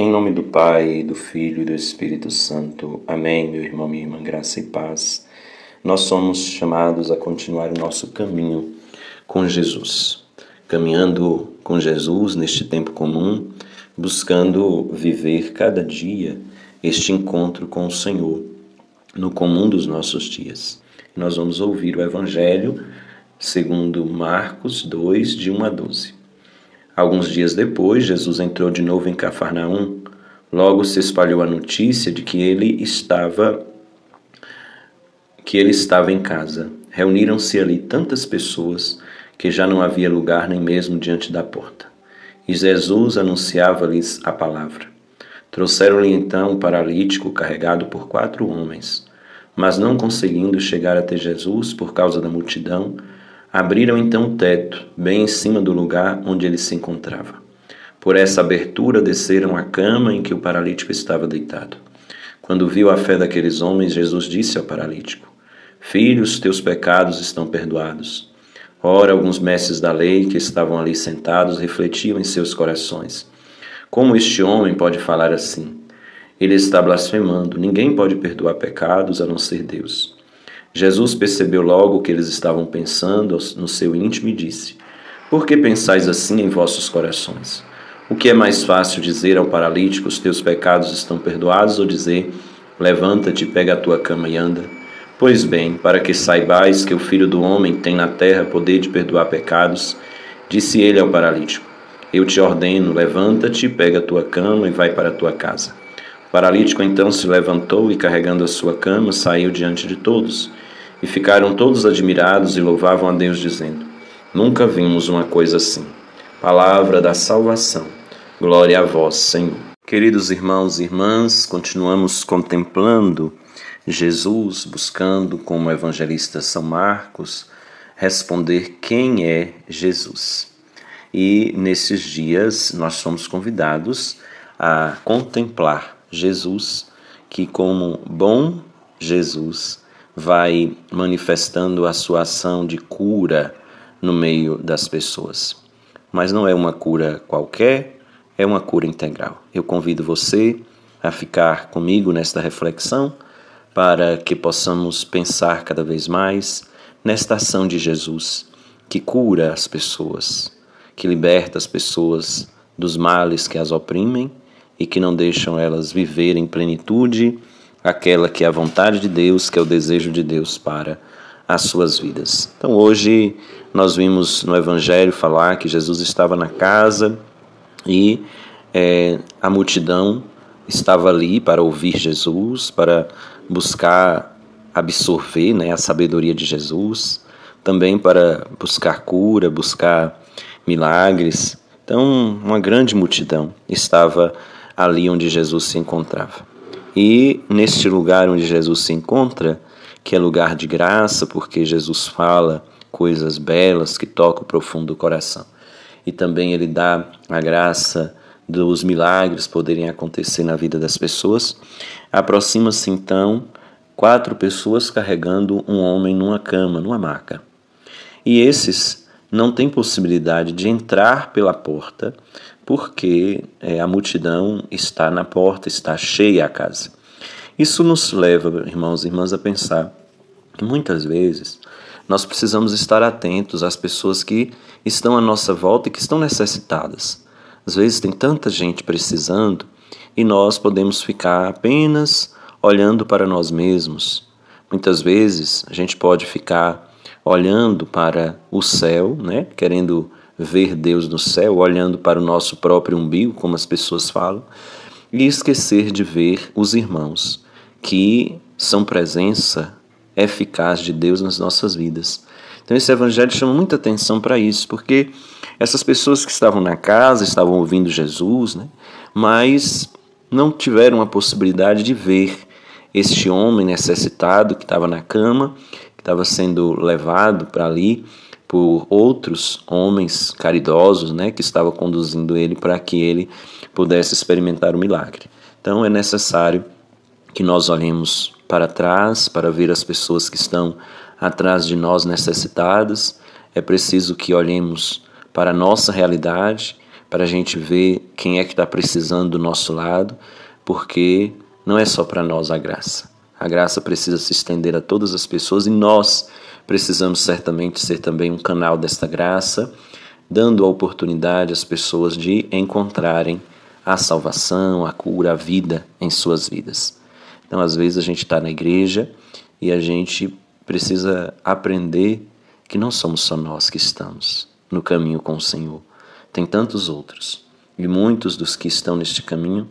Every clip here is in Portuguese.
Em nome do Pai, do Filho e do Espírito Santo. Amém, meu irmão, minha irmã, graça e paz. Nós somos chamados a continuar o nosso caminho com Jesus. Caminhando com Jesus neste tempo comum, buscando viver cada dia este encontro com o Senhor, no comum dos nossos dias. Nós vamos ouvir o Evangelho segundo Marcos 2, de 1 a 12. Alguns dias depois, Jesus entrou de novo em Cafarnaum. Logo se espalhou a notícia de que ele estava em casa. Reuniram-se ali tantas pessoas que já não havia lugar nem mesmo diante da porta. E Jesus anunciava-lhes a palavra. Trouxeram-lhe então um paralítico carregado por 4 homens. Mas não conseguindo chegar até Jesus por causa da multidão, abriram então o teto, bem em cima do lugar onde ele se encontrava. Por essa abertura desceram a cama em que o paralítico estava deitado. Quando viu a fé daqueles homens, Jesus disse ao paralítico: Filho, os teus pecados estão perdoados. Ora, alguns mestres da lei que estavam ali sentados refletiam em seus corações: Como este homem pode falar assim? Ele está blasfemando. Ninguém pode perdoar pecados a não ser Deus. Jesus percebeu logo o que eles estavam pensando no seu íntimo e disse: Por que pensais assim em vossos corações? O que é mais fácil dizer ao paralítico: Os teus pecados estão perdoados, ou dizer: Levanta-te, pega a tua cama e anda? Pois bem, para que saibais que o Filho do Homem tem na terra poder de perdoar pecados, disse ele ao paralítico: Eu te ordeno, levanta-te, pega a tua cama e vai para a tua casa. O paralítico então se levantou e, carregando a sua cama, saiu diante de todos. E ficaram todos admirados e louvavam a Deus, dizendo: Nunca vimos uma coisa assim. Palavra da salvação. Glória a vós, Senhor. Queridos irmãos e irmãs, continuamos contemplando Jesus, buscando, como o evangelista São Marcos, responder quem é Jesus. E nesses dias nós somos convidados a contemplar Jesus, que como bom Jesus vai manifestando a sua ação de cura no meio das pessoas. Mas não é uma cura qualquer, é uma cura integral. Eu convido você a ficar comigo nesta reflexão para que possamos pensar cada vez mais nesta ação de Jesus, que cura as pessoas, que liberta as pessoas dos males que as oprimem e que não deixam elas viver em plenitude aquela que é a vontade de Deus, que é o desejo de Deus para as suas vidas. Então hoje nós vimos no Evangelho falar que Jesus estava na casa e a multidão estava ali para ouvir Jesus, para buscar absorver, a sabedoria de Jesus, também para buscar cura, buscar milagres. Então uma grande multidão estava ali onde Jesus se encontrava. E neste lugar onde Jesus se encontra, que é lugar de graça, porque Jesus fala coisas belas que tocam o profundo coração. E também ele dá a graça dos milagres poderem acontecer na vida das pessoas. Aproxima-se então 4 pessoas carregando um homem numa cama, numa maca. E esses não têm possibilidade de entrar pela porta, porque a multidão está na porta, está cheia a casa. Isso nos leva, irmãos e irmãs, a pensar que muitas vezes nós precisamos estar atentos às pessoas que estão à nossa volta e que estão necessitadas. Às vezes tem tanta gente precisando e nós podemos ficar apenas olhando para nós mesmos. Muitas vezes a gente pode ficar olhando para o céu, querendo ver Deus no céu, olhando para o nosso próprio umbigo, como as pessoas falam, e esquecer de ver os irmãos, que são presença eficaz de Deus nas nossas vidas. Então esse evangelho chama muita atenção para isso, porque essas pessoas que estavam na casa, estavam ouvindo Jesus, mas não tiveram a possibilidade de ver este homem necessitado que estava na cama, que estava sendo levado para ali por outros homens caridosos, que estavam conduzindo ele para que ele pudesse experimentar o milagre. Então é necessário que nós olhemos para trás, para ver as pessoas que estão atrás de nós necessitadas. É preciso que olhemos para a nossa realidade, para a gente ver quem é que está precisando do nosso lado, porque não é só para nós a graça. A graça precisa se estender a todas as pessoas e nós precisamos certamente ser também um canal desta graça, dando a oportunidade às pessoas de encontrarem a salvação, a cura, a vida em suas vidas. Então, às vezes, a gente está na igreja e a gente precisa aprender que não somos só nós que estamos no caminho com o Senhor. Tem tantos outros. E muitos dos que estão neste caminho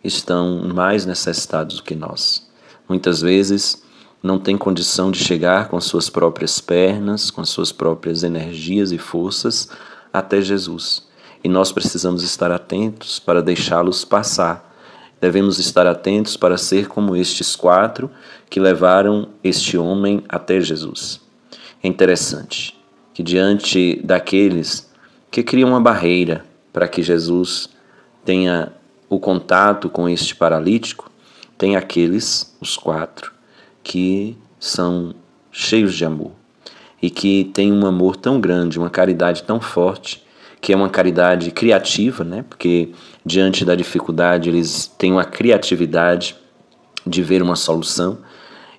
estão mais necessitados do que nós. Muitas vezes não têm condição de chegar com as suas próprias pernas, com as suas próprias energias e forças até Jesus. E nós precisamos estar atentos para deixá-los passar. Devemos estar atentos para ser como estes 4 que levaram este homem até Jesus. É interessante que diante daqueles que criam uma barreira para que Jesus tenha o contato com este paralítico, tem aqueles, os 4, que são cheios de amor e que têm um amor tão grande, uma caridade tão forte, que é uma caridade criativa, né? Porque diante da dificuldade eles têm uma criatividade de ver uma solução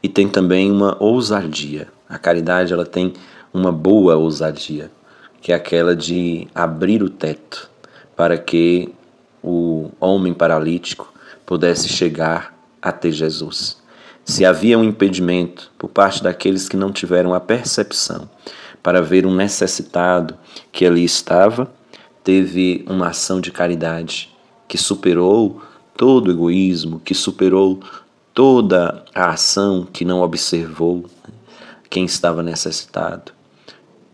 e tem também uma ousadia. A caridade ela tem uma boa ousadia, que é aquela de abrir o teto para que o homem paralítico pudesse chegar até Jesus. Se havia um impedimento por parte daqueles que não tiveram a percepção para ver um necessitado que ali estava, teve uma ação de caridade que superou todo o egoísmo, que superou toda a ação que não observou quem estava necessitado.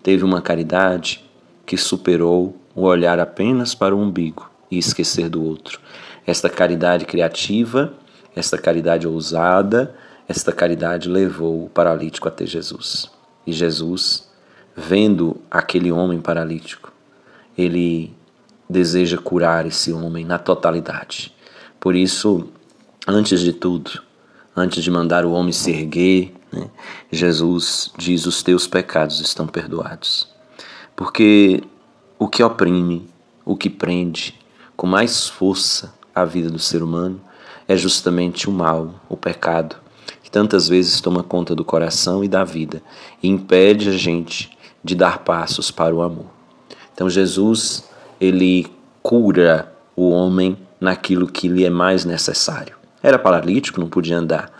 Teve uma caridade que superou o olhar apenas para o umbigo e esquecer do outro. Esta caridade criativa, esta caridade ousada, esta caridade levou o paralítico até Jesus. E Jesus, vendo aquele homem paralítico, ele deseja curar esse homem na totalidade. Por isso, antes de tudo, antes de mandar o homem se erguer, né, Jesus diz: os teus pecados estão perdoados. Porque o que oprime, o que prende com mais força a vida do ser humano é justamente o mal, o pecado, que tantas vezes toma conta do coração e da vida e impede a gente de dar passos para o amor. Então Jesus, ele cura o homem naquilo que lhe é mais necessário. Era paralítico, não podia andar,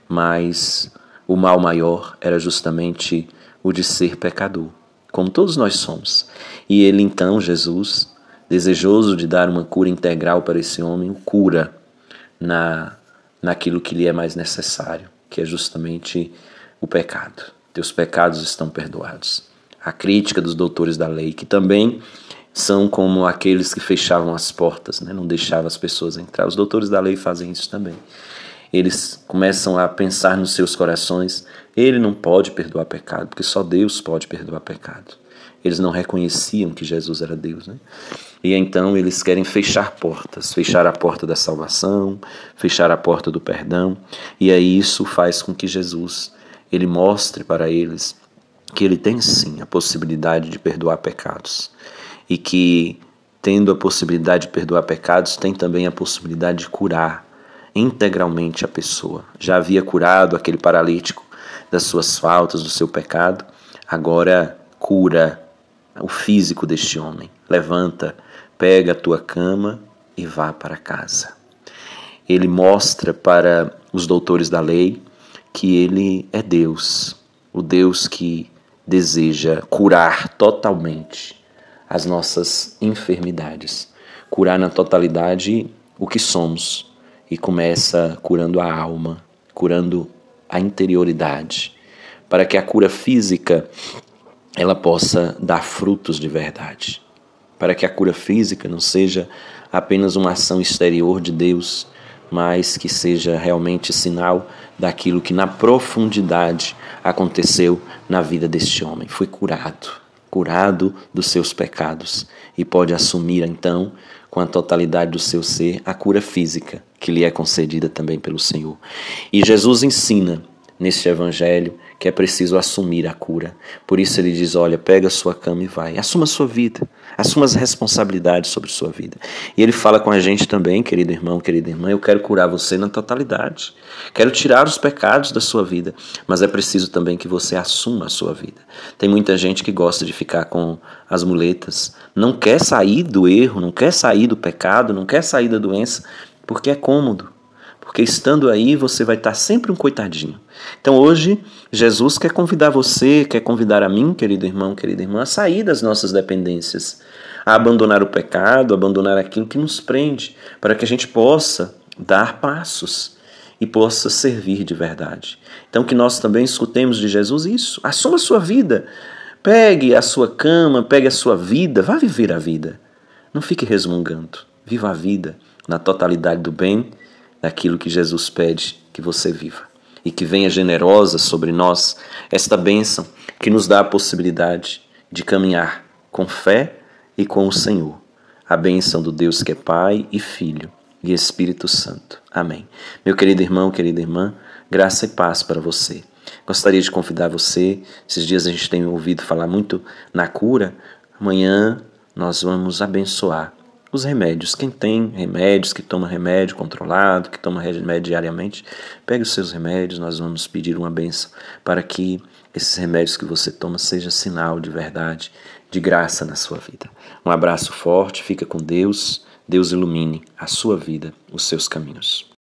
mas o mal maior era justamente o de ser pecador, como todos nós somos. E ele então, Jesus, desejoso de dar uma cura integral para esse homem, o cura naquilo que lhe é mais necessário, que é justamente o pecado. Teus pecados estão perdoados. A crítica dos doutores da lei, que também são como aqueles que fechavam as portas, né? Não deixavam as pessoas entrar. Os doutores da lei fazem isso também. Eles começam a pensar nos seus corações: ele não pode perdoar pecado, porque só Deus pode perdoar pecado. Eles não reconheciam que Jesus era Deus, né? E então eles querem fechar portas, fechar a porta da salvação, fechar a porta do perdão. E aí isso faz com que Jesus, ele mostre para eles que ele tem sim a possibilidade de perdoar pecados. E que, tendo a possibilidade de perdoar pecados, tem também a possibilidade de curar integralmente a pessoa. Já havia curado aquele paralítico das suas faltas, do seu pecado, agora cura o físico deste homem. Levanta, pega a tua cama e vá para casa. Ele mostra para os doutores da lei que ele é Deus, o Deus que deseja curar totalmente as nossas enfermidades, curar na totalidade o que somos, e começa curando a alma, curando a interioridade, para que a cura física ela possa dar frutos de verdade, para que a cura física não seja apenas uma ação exterior de Deus, mas que seja realmente sinal daquilo que na profundidade aconteceu na vida deste homem. Foi curado dos seus pecados, e pode assumir então, com a totalidade do seu ser, a cura física que lhe é concedida também pelo Senhor. E Jesus ensina neste evangelho que é preciso assumir a cura. Por isso ele diz, olha, pega a sua cama e vai. Assuma a sua vida. Assuma as responsabilidades sobre a sua vida. E ele fala com a gente também, querido irmão, querida irmã, eu quero curar você na totalidade. Quero tirar os pecados da sua vida. Mas é preciso também que você assuma a sua vida. Tem muita gente que gosta de ficar com as muletas, não quer sair do erro, não quer sair do pecado, não quer sair da doença, porque é cômodo. Porque estando aí você vai estar sempre um coitadinho. Então hoje Jesus quer convidar você, quer convidar a mim, querido irmão, querida irmã, a sair das nossas dependências, a abandonar o pecado, abandonar aquilo que nos prende, para que a gente possa dar passos e possa servir de verdade. Então que nós também escutemos de Jesus isso. Assuma a sua vida. Pegue a sua cama, pegue a sua vida, vá viver a vida. Não fique resmungando. Viva a vida na totalidade do bem, daquilo que Jesus pede que você viva. E que venha generosa sobre nós esta bênção que nos dá a possibilidade de caminhar com fé e com o Senhor. A bênção do Deus que é Pai e Filho e Espírito Santo. Amém. Meu querido irmão, querida irmã, graça e paz para você. Gostaria de convidar você, esses dias a gente tem ouvido falar muito na cura, amanhã nós vamos abençoar os remédios. Quem tem remédios, que toma remédio controlado, que toma remédio diariamente, pegue os seus remédios, nós vamos pedir uma bênção para que esses remédios que você toma seja sinal de verdade, de graça na sua vida. Um abraço forte, fica com Deus, Deus ilumine a sua vida, os seus caminhos.